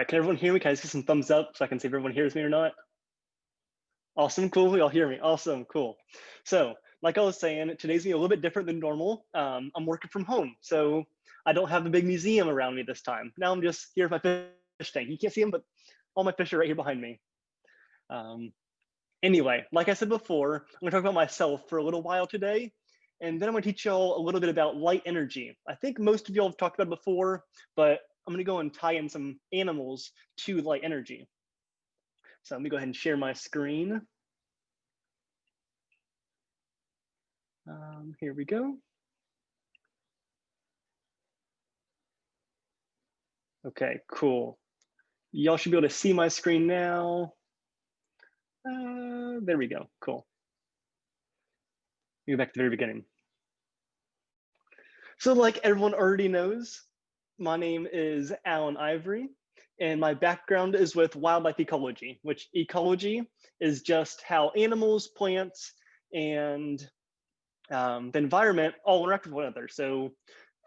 right, can everyone hear me? Can I see some thumbs up so I can see if everyone hears me or not? Awesome, cool, y'all hear me. Awesome, cool. So like I was saying, today's gonna be a little bit different than normal. I'm working from home, so I don't have the big museum around me this time. Now I'm just here with my fish tank. You can't see them, but all my fish are right here behind me. Um, anyway, like I said before, I'm gonna talk about myself for a little while today, and then I'm gonna teach y'all a little bit about light energy. I think most of y'all have talked about it before, but I'm gonna go and tie in some animals to light energy. So let me go ahead and share my screen. Here we go. Okay, cool. Y'all should be able to see my screen now. There we go, cool. Go back to the very beginning. So like everyone already knows, my name is Alan Ivory, and my background is with wildlife ecology, which ecology is just how animals, plants, and the environment all interact with one another. So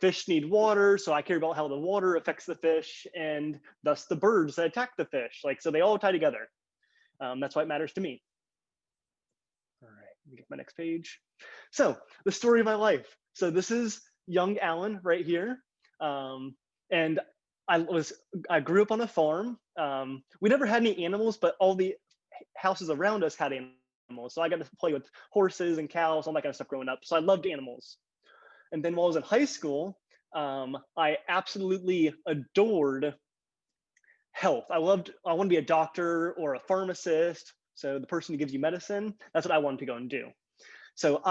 fish need water, so I care about how the water affects the fish, and thus the birds that attack the fish. Like, so they all tie together. That's why it matters to me. All right, let me get my next page. So the story of my life. So this is young Alan right here. And I grew up on a farm. We never had any animals, but all the houses around us had animals. So I got to play with horses and cows, all that kind of stuff growing up. So I loved animals. And then while I was in high school, I absolutely adored health. I wanted to be a doctor or a pharmacist. So the person who gives you medicine, that's what I wanted to go and do. So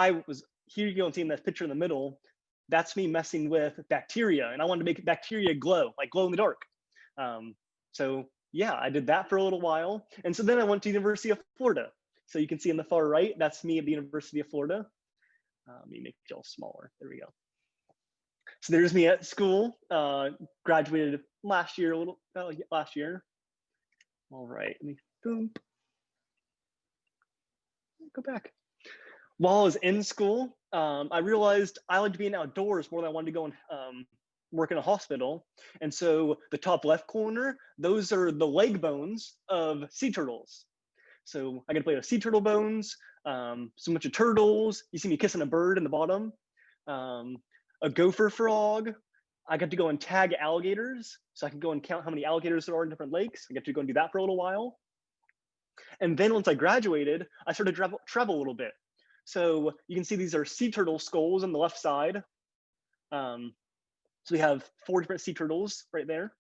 here you go and see in this picture in the middle, that's me messing with bacteria, and I wanted to make bacteria glow, like glow in the dark. So yeah, I did that for a little while. And so then I went to the University of Florida. So you can see in the far right, that's me at the University of Florida. Let me make it all smaller, there we go. So there's me at school, graduated last year, last year. All right, let me, boom. Go back. While I was in school, I realized I liked being outdoors more than I wanted to go and work in a hospital. And so the top left corner, those are the leg bones of sea turtles. So I got to play with sea turtle bones, so much of turtles. You see me kissing a bird in the bottom, a gopher frog. I got to go and tag alligators, so I can go and count how many alligators there are in different lakes. I got to go and do that for a little while. And then once I graduated, I started to travel a little bit. So you can see these are sea turtle skulls on the left side. So we have 4 different sea turtles right there.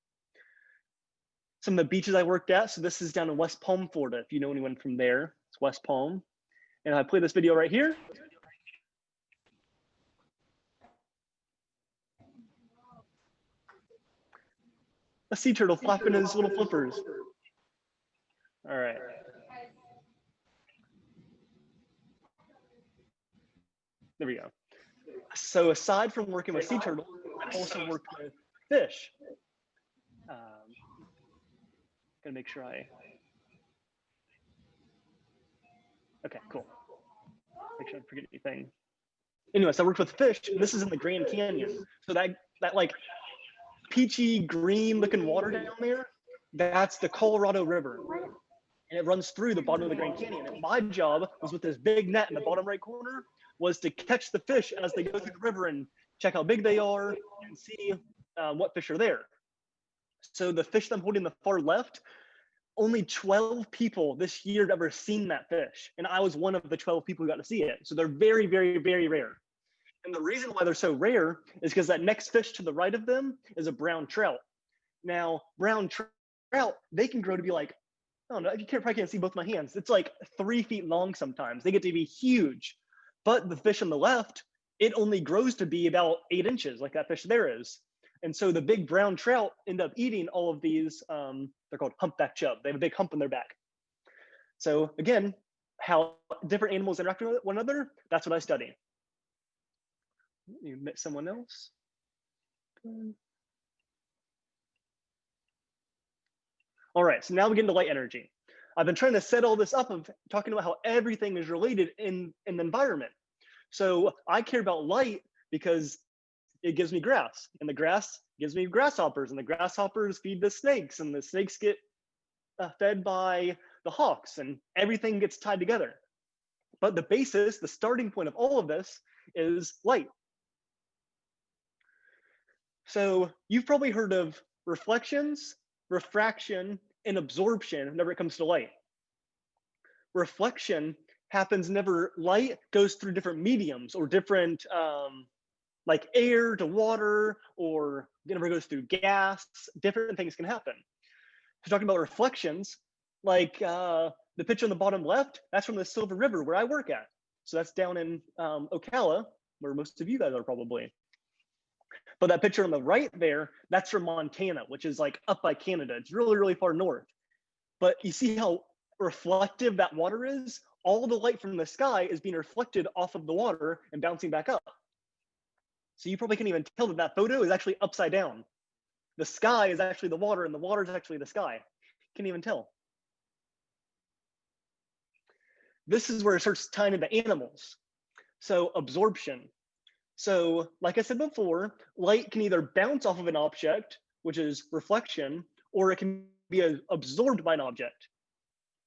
Some of the beaches I worked at. So this is down in West Palm, Florida. If you know anyone from there, it's West Palm. And I play this video right here. A sea turtle flapping his little flippers. All right. There we go. So aside from working with sea turtles, I've also worked with fish. Gotta make sure okay, cool. Make sure I don't forget anything. Anyway, so I worked with fish. This is in the Grand Canyon. So that like peachy green looking water down there, that's the Colorado River. And it runs through the bottom of the Grand Canyon. And my job was with this big net in the bottom right corner was to catch the fish as they go through the river and check how big they are and see what fish are there. So the fish that I'm holding in the far left, only 12 people this year have ever seen that fish. And I was one of the 12 people who got to see it. So they're very, very, very rare. And the reason why they're so rare is because that next fish to the right of them is a brown trout. Now, brown trout, they can grow to be like, I don't know, you probably can't see both my hands. It's like 3 feet long sometimes. They get to be huge. But the fish on the left, it only grows to be about 8 inches, like that fish there is. And so the big brown trout end up eating all of these, they're called humpback chub. They have a big hump on their back. So again, how different animals interact with one another, that's what I study. You met someone else? All right, so now we get into light energy. I've been trying to set all this up of talking about how everything is related in the environment. So I care about light because it gives me grass, and the grass gives me grasshoppers, and the grasshoppers feed the snakes, and the snakes get fed by the hawks, and everything gets tied together. But the basis, the starting point of all of this is light. So you've probably heard of reflections, refraction, and absorption whenever it comes to light. Reflection happens whenever light goes through different mediums or different, like air to water, or whenever it goes through gas, different things can happen. So talking about reflections, like the picture on the bottom left, that's from the Silver River where I work at. So that's down in Ocala, where most of you guys are probably. But that picture on the right there, that's from Montana, which is like up by Canada. It's really, really far north. But you see how reflective that water is? All the light from the sky is being reflected off of the water and bouncing back up. So you probably can't even tell that that photo is actually upside down. The sky is actually the water, and the water is actually the sky. Can't even tell. This is where it starts tying into animals. So absorption. So like I said before, light can either bounce off of an object, which is reflection, or it can be absorbed by an object.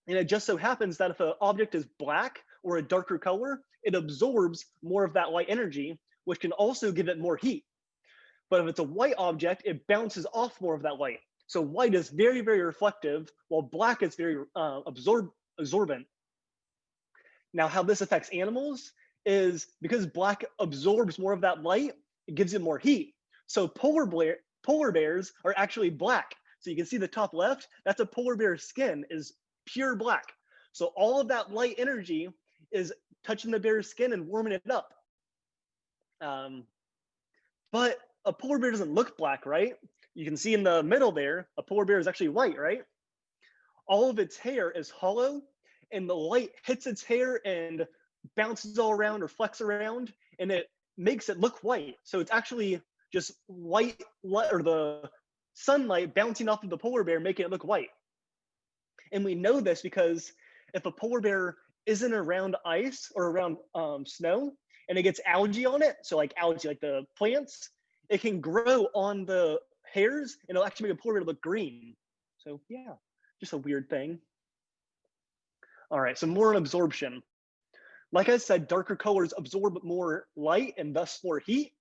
And it just so happens that if an object is black or a darker color, it absorbs more of that light energy, which can also give it more heat. But if it's a white object, it bounces off more of that light. So white is very, very reflective, while black is very absorbent. Now, how this affects animals is because black absorbs more of that light, it gives it more heat. So polar bears are actually black. So you can see the top left, that's a polar bear's skin is pure black. So all of that light energy is touching the bear's skin and warming it up. But a polar bear doesn't look black, right? You can see in the middle there, a polar bear is actually white, right? All of its hair is hollow, and the light hits its hair and bounces all around, reflects around, and it makes it look white. So it's actually just white light, or the sunlight bouncing off of the polar bear, making it look white. And we know this because if a polar bear isn't around ice or around snow, and it gets algae on it, so like algae, like the plants, it can grow on the hairs, and it'll actually make a polar bear look green. So yeah, just a weird thing. All right, so more on absorption. Like I said, darker colors absorb more light and thus more heat.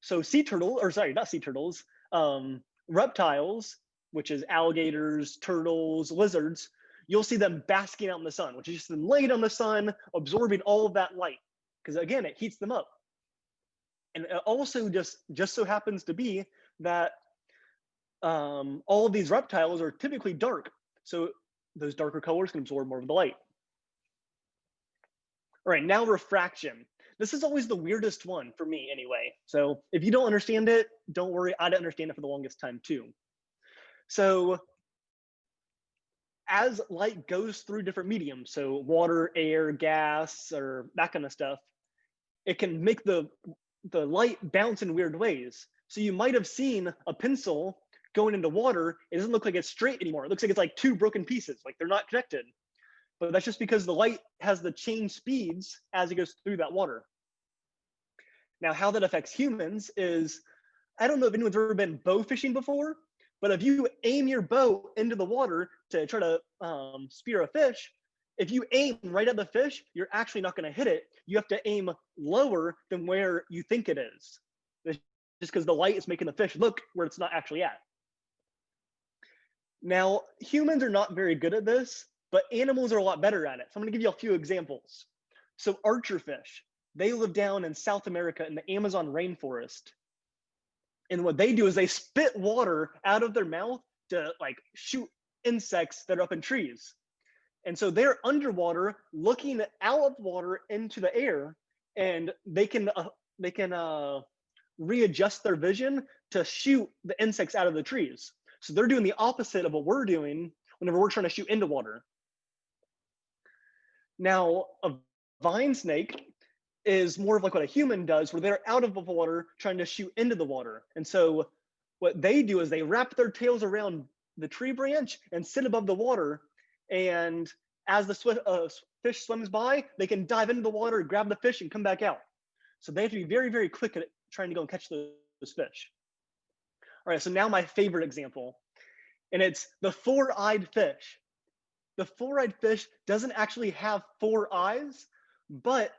So sea turtle, or sorry, not sea turtles, reptiles, which is alligators, turtles, lizards, you'll see them basking out in the sun, which is just them laying on the sun, absorbing all of that light. Because again, it heats them up. And it also just so happens to be that all of these reptiles are typically dark. So those darker colors can absorb more of the light. All right, now refraction. This is always the weirdest one for me anyway. So if you don't understand it, don't worry, I didn't understand it for the longest time too. So as light goes through different mediums, so water, air, gas, or that kind of stuff, it can make the light bounce in weird ways. So you might have seen a pencil going into water. It doesn't look like it's straight anymore. It looks like it's like two broken pieces, like they're not connected. But that's just because the light has the change speeds as it goes through that water. Now, how that affects humans is, I don't know if anyone's ever been bow fishing before, but if you aim your bow into the water to try to spear a fish, if you aim right at the fish, you're actually not going to hit it. You have to aim lower than where you think it is, just because the light is making the fish look where it's not actually at. Now, humans are not very good at this, but animals are a lot better at it. So I'm going to give you a few examples. So archerfish, they live down in South America in the Amazon rainforest. And what they do is they spit water out of their mouth to like shoot insects that are up in trees. And so they're underwater looking out of water into the air, and they can readjust their vision to shoot the insects out of the trees. So they're doing the opposite of what we're doing whenever we're trying to shoot into water. Now, a vine snake is more of like what a human does, where they're out of the water trying to shoot into the water. And so what they do is they wrap their tails around the tree branch and sit above the water. And as the fish swims by, they can dive into the water, grab the fish, and come back out. So they have to be very, very quick at trying to go and catch those fish. All right, so now my favorite example, and it's the four-eyed fish. The four-eyed fish doesn't actually have four eyes, but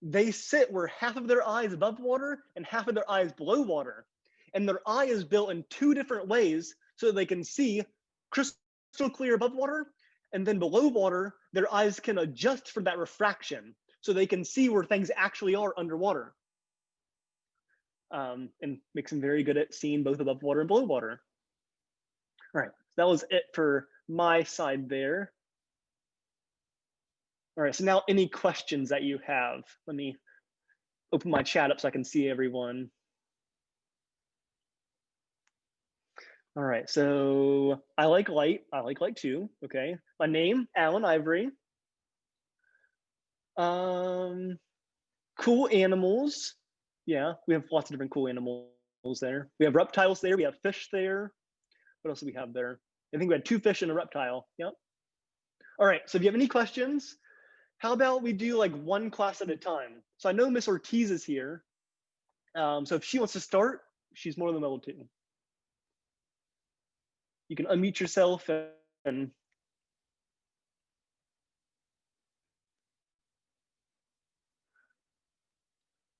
they sit where half of their eye is above water and half of their eye is below water. And their eye is built in two different ways so that they can see crystal clear above water, and then below water, their eyes can adjust for that refraction so they can see where things actually are underwater. And makes them very good at seeing both above water and below water. All right, so that was it for my side there. All right, so now any questions that you have? Let me open my chat up so I can see everyone. All right, so I like light. I like light too. Okay, my name, Alan Ivory. Cool animals. Yeah, we have lots of different cool animals there. We have reptiles there. We have fish there. What else do we have there? I think we had two fish and a reptile. Yep. All right, so if you have any questions, how about we do like one class at a time? So I know Miss Ortiz is here. So if she wants to start, she's more than able to. You can unmute yourself and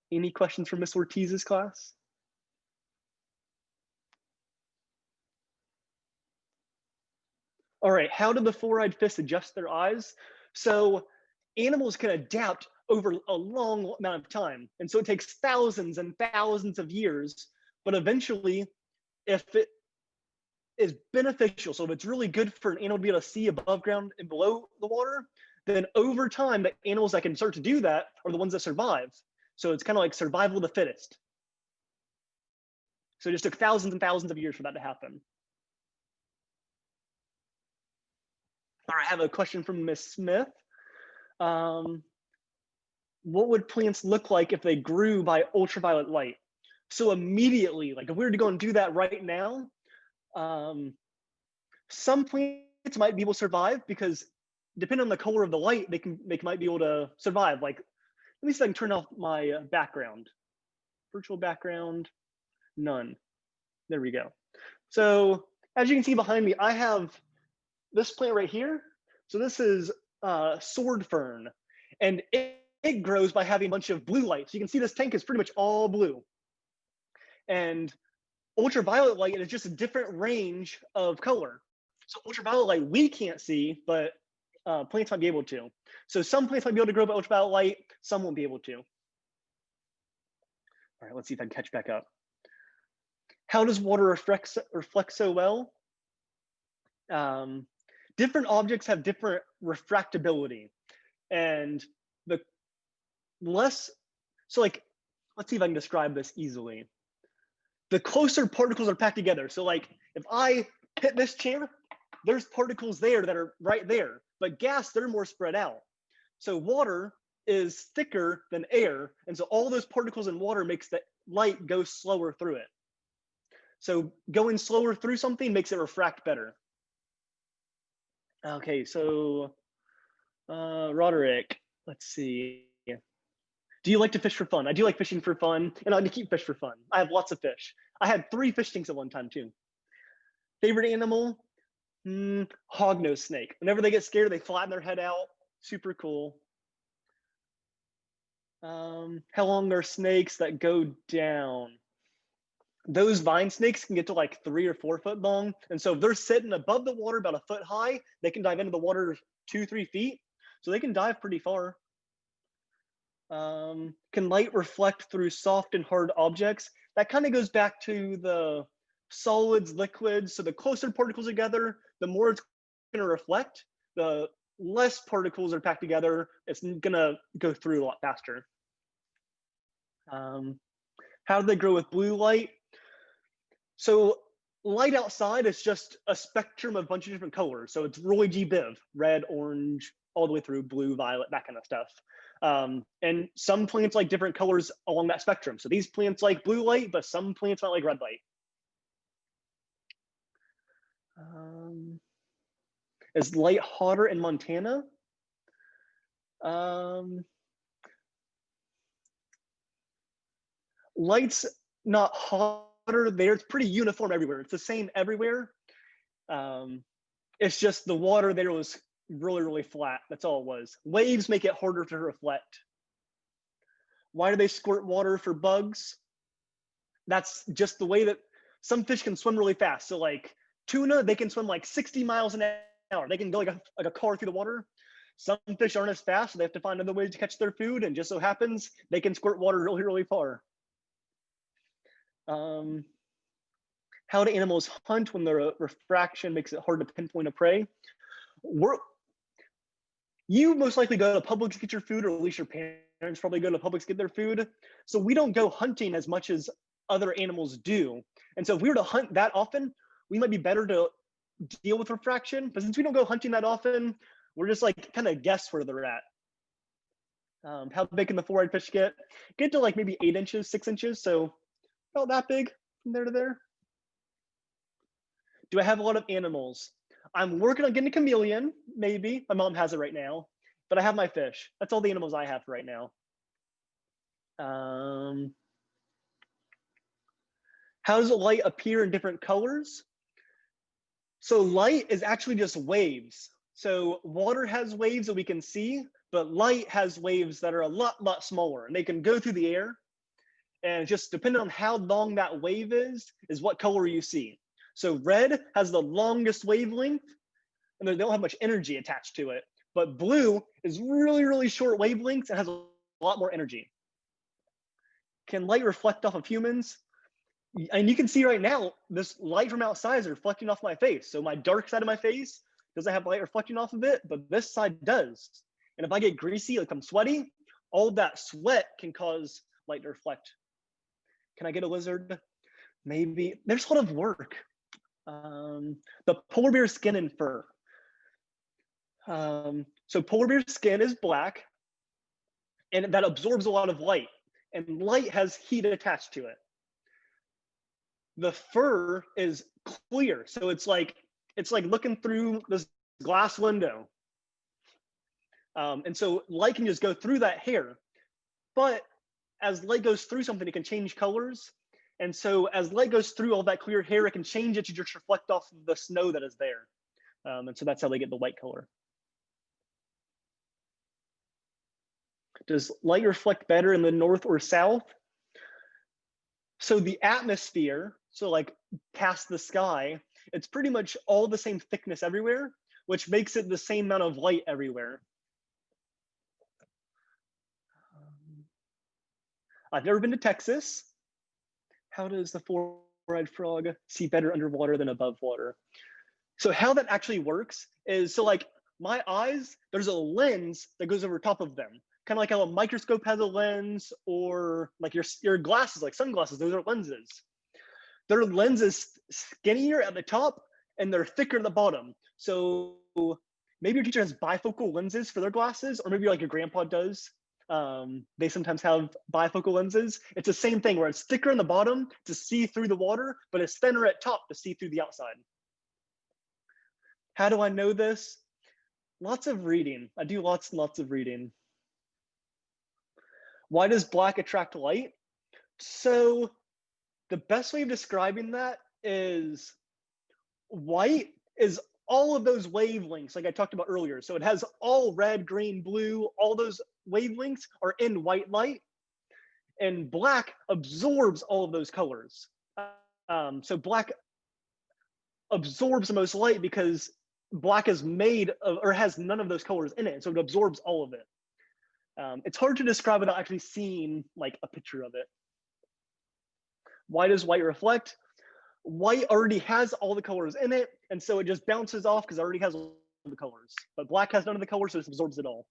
any questions for Miss Ortiz's class? All right, how do the four-eyed fish adjust their eyes? So animals can adapt over a long amount of time. And so it takes thousands and thousands of years, but eventually, if it is beneficial, so if it's really good for an animal to be able to see above ground and below the water, then over time, the animals that can start to do that are the ones that survive. So it's kind of like survival of the fittest. So it just took thousands and thousands of years for that to happen. All right, I have a question from Miss Smith. What would plants look like if they grew by ultraviolet light? So immediately, like if we were to go and do that right now, some plants might be able to survive because depending on the color of the light, they might be able to survive. Like, let me see if I can turn off my background. Virtual background, none. There we go. So as you can see behind me, I have this plant right here. So this is sword fern, and it grows by having a bunch of blue light. So you can see this tank is pretty much all blue. And ultraviolet light is just a different range of color. So ultraviolet light we can't see, but plants might be able to. So some plants might be able to grow by ultraviolet light, some won't be able to. All right, let's see if I can catch back up. How does water reflect so well? Different objects have different refractability, and the less, so like, let's see if I can describe this easily. The closer particles are packed together. So like if I hit this chair, there's particles there that are right there, but gas, they're more spread out. So water is thicker than air. And so all those particles in water makes the light go slower through it. So going slower through something makes it refract better. Okay, so Roderick, let's see. Do you like to fish for fun? I do like fishing for fun, and I like to keep fish for fun. I have lots of fish. I had 3 fish tanks at one time too. Favorite animal? Hognose snake. Whenever they get scared, they flatten their head out. Super cool. How long are snakes that go down? Those vine snakes can get to like 3 or 4 foot long. And so if they're sitting above the water about a foot high, they can dive into the water 2-3 feet. So they can dive pretty far. Can light reflect through soft and hard objects? That kind of goes back to the solids, liquids. So the closer particles together, the more it's going to reflect. The less particles are packed together, it's going to go through a lot faster. How do they grow with blue light? So light outside is just a spectrum of a bunch of different colors. So it's Roy G. Biv, red, orange, all the way through blue, violet, that kind of stuff. And some plants like different colors along that spectrum. So these plants like blue light, but some plants might like red light. Is light hotter in Montana? Light's not hotter there. It's pretty uniform everywhere. It's the same everywhere. It's just the water there was really, really flat. That's all it was. Waves make it harder to reflect. Why do they squirt water for bugs? That's just the way that some fish can swim really fast. So like tuna, they can swim like 60 miles an hour. They can go like a car through the water. Some fish aren't as fast, so they have to find other ways to catch their food. And just so happens, they can squirt water really, really far. How do animals hunt when their refraction makes it hard to pinpoint a prey? You most likely go to Publix to get your food, or at least your parents probably go to Publix to get their food. So we don't go hunting as much as other animals do. And so if we were to hunt that often, we might be better to deal with refraction. But since we don't go hunting that often, we're just like kind of guess where they're at. How big can the four-eyed fish get? Get to like maybe 8 inches, 6 inches. So about that big from there to there. Do I have a lot of animals? I'm working on getting a chameleon, maybe. My mom has it right now, but I have my fish. That's all the animals I have right now. How does light appear in different colors? So light is actually just waves. So water has waves that we can see, but light has waves that are a lot smaller, and they can go through the air. And just depending on how long that wave is what color you see. So red has the longest wavelength, and they don't have much energy attached to it. But blue is really, really short wavelengths and has a lot more energy. Can light reflect off of humans? And you can see right now, this light from outside is reflecting off my face. So my dark side of my face doesn't have light reflecting off of it, but this side does. And if I get greasy, like I'm sweaty, all of that sweat can cause light to reflect. Can I get a lizard? Maybe. There's a lot of work. The polar bear skin and fur. So polar bear skin is black, and that absorbs a lot of light, and light has heat attached to it. The fur is clear, so it's like looking through this glass window. And so light can just go through that hair, but as light goes through something, it can change colors. And so as light goes through all that clear hair, it can change it to just reflect off of the snow that is there. And so that's how they get the white color. Does light reflect better in the north or south? So the atmosphere, so like past the sky, it's pretty much all the same thickness everywhere, which makes it the same amount of light everywhere. I've never been to Texas. How does the four-eyed frog see better underwater than above water? So how that actually works is, so like my eyes, there's a lens that goes over top of them. Kind of like how a microscope has a lens, or like your glasses, like sunglasses, those are lenses. Their lens is skinnier at the top and they're thicker at the bottom. So maybe your teacher has bifocal lenses for their glasses, or maybe like your grandpa does. They sometimes have bifocal lenses. It's the same thing where it's thicker on the bottom to see through the water, but it's thinner at top to see through the outside. How do I know this? Lots of reading. I do lots and lots of reading. Why does black attract light? So the best way of describing that is white is all of those wavelengths like I talked about earlier. So it has all red, green, blue, all those wavelengths are in white light, and black absorbs all of those colors. So black absorbs the most light because black is made of, or has none of those colors in it. So it absorbs all of it. It's hard to describe without actually seeing like a picture of it. Why does white reflect? White already has all the colors in it, and so it just bounces off because it already has all the colors. But black has none of the colors, so it absorbs it all.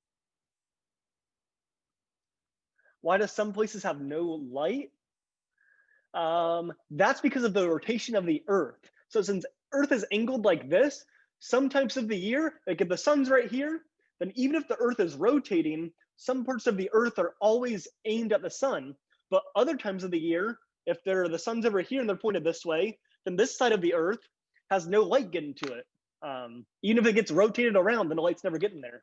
Why does some places have no light? That's because of the rotation of the Earth. So since Earth is angled like this, some types of the year, like if the sun's right here, then even if the Earth is rotating, some parts of the Earth are always aimed at the sun. But other times of the year, if the sun's over here and they're pointed this way, then this side of the Earth has no light getting to it. Even if it gets rotated around, then the light's never getting there.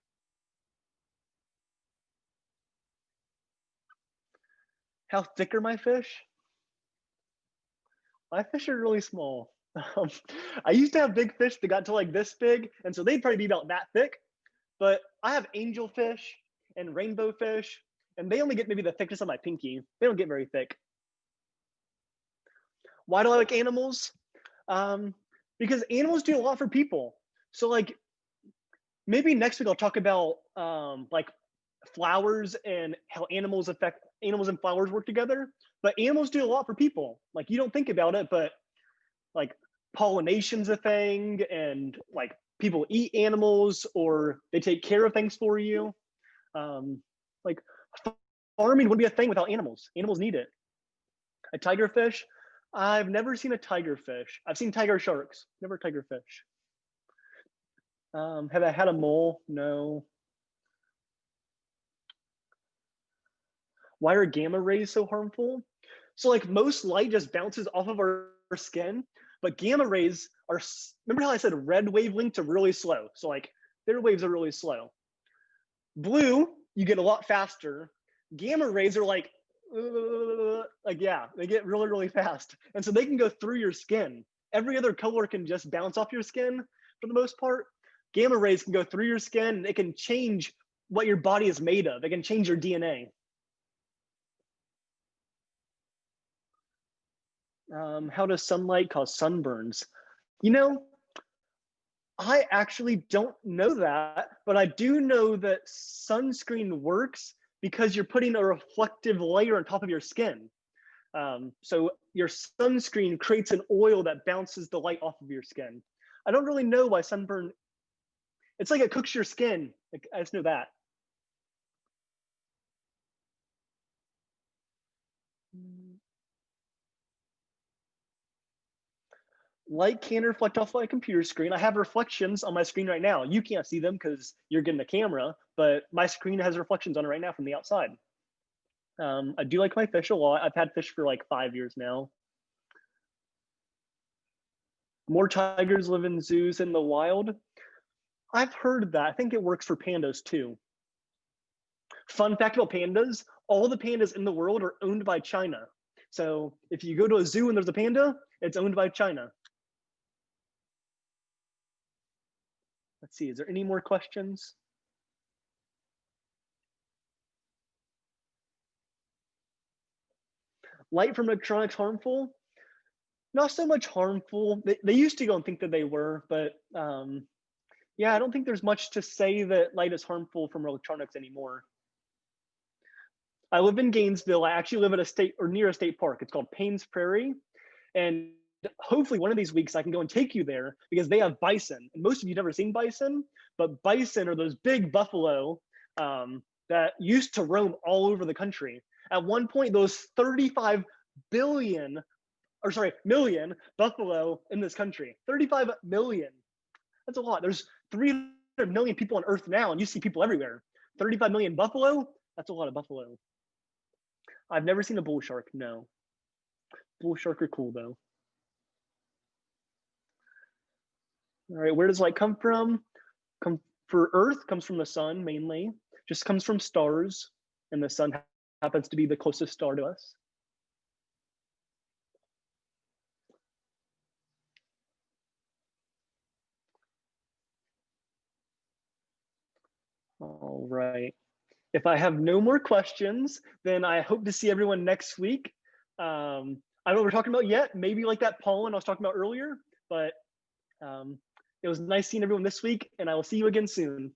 How thick are my fish? My fish are really small. Um, I used to have big fish that got to like this big, and so they'd probably be about that thick. But I have angelfish and rainbow fish, and they only get maybe the thickness of my pinky. They don't get very thick. Why do I like animals? Um, because animals do a lot for people. So like maybe next week I'll talk about like flowers and how animals and flowers work together. But animals do a lot for people. Like you don't think about it, but like pollination's a thing, and like people eat animals or they take care of things for you. Like farming wouldn't be a thing without animals. Animals need it. A tigerfish. I've never seen a tigerfish. I've seen tiger sharks, never tigerfish. Have I had a mole? No. Why are gamma rays so harmful? So like most light just bounces off of our skin, but gamma rays are, remember how I said red wavelengths are really slow? So like their waves are really slow. Blue, you get a lot faster. Gamma rays are like yeah, they get really, really fast. And so they can go through your skin. Every other color can just bounce off your skin for the most part. Gamma rays can go through your skin and it can change what your body is made of. It can change your DNA. How does sunlight cause sunburns? You know, I actually don't know that, but I do know that sunscreen works because you're putting a reflective layer on top of your skin. So your sunscreen creates an oil that bounces the light off of your skin. I don't really know why sunburn, it's like it cooks your skin. Like, I just know that. Light can reflect off my computer screen. I have reflections on my screen right now. You can't see them because you're getting the camera, but my screen has reflections on it right now from the outside. I do like my fish a lot. I've had fish for like 5 years now. More tigers live in zoos in the wild. I've heard that. I think it works for pandas too. Fun fact about pandas, all the pandas in the world are owned by China. So if you go to a zoo and there's a panda, it's owned by China. Let's see, is there any more questions? Light from electronics harmful? Not so much harmful. They used to go and think that they were, but yeah, I don't think there's much to say that light is harmful from electronics anymore. I live in Gainesville. I actually live at a state or near a state park. It's called Paynes Prairie. And hopefully one of these weeks I can go and take you there because they have bison. And most of you have never seen bison, but bison are those big buffalo that used to roam all over the country. At one point, those 35 million buffalo in this country. 35 million. That's a lot. There's 300 million people on Earth now, and you see people everywhere. 35 million buffalo, that's a lot of buffalo. I've never seen a bull shark, no. Bull shark are cool though. All right, where does light come from? Come for Earth, comes from the sun mainly. Just comes from stars, and the sun happens to be the closest star to us. All right. If I have no more questions, then I hope to see everyone next week. I don't know what we're talking about yet. Maybe like that pollen I was talking about earlier, but it was nice seeing everyone this week, and I will see you again soon.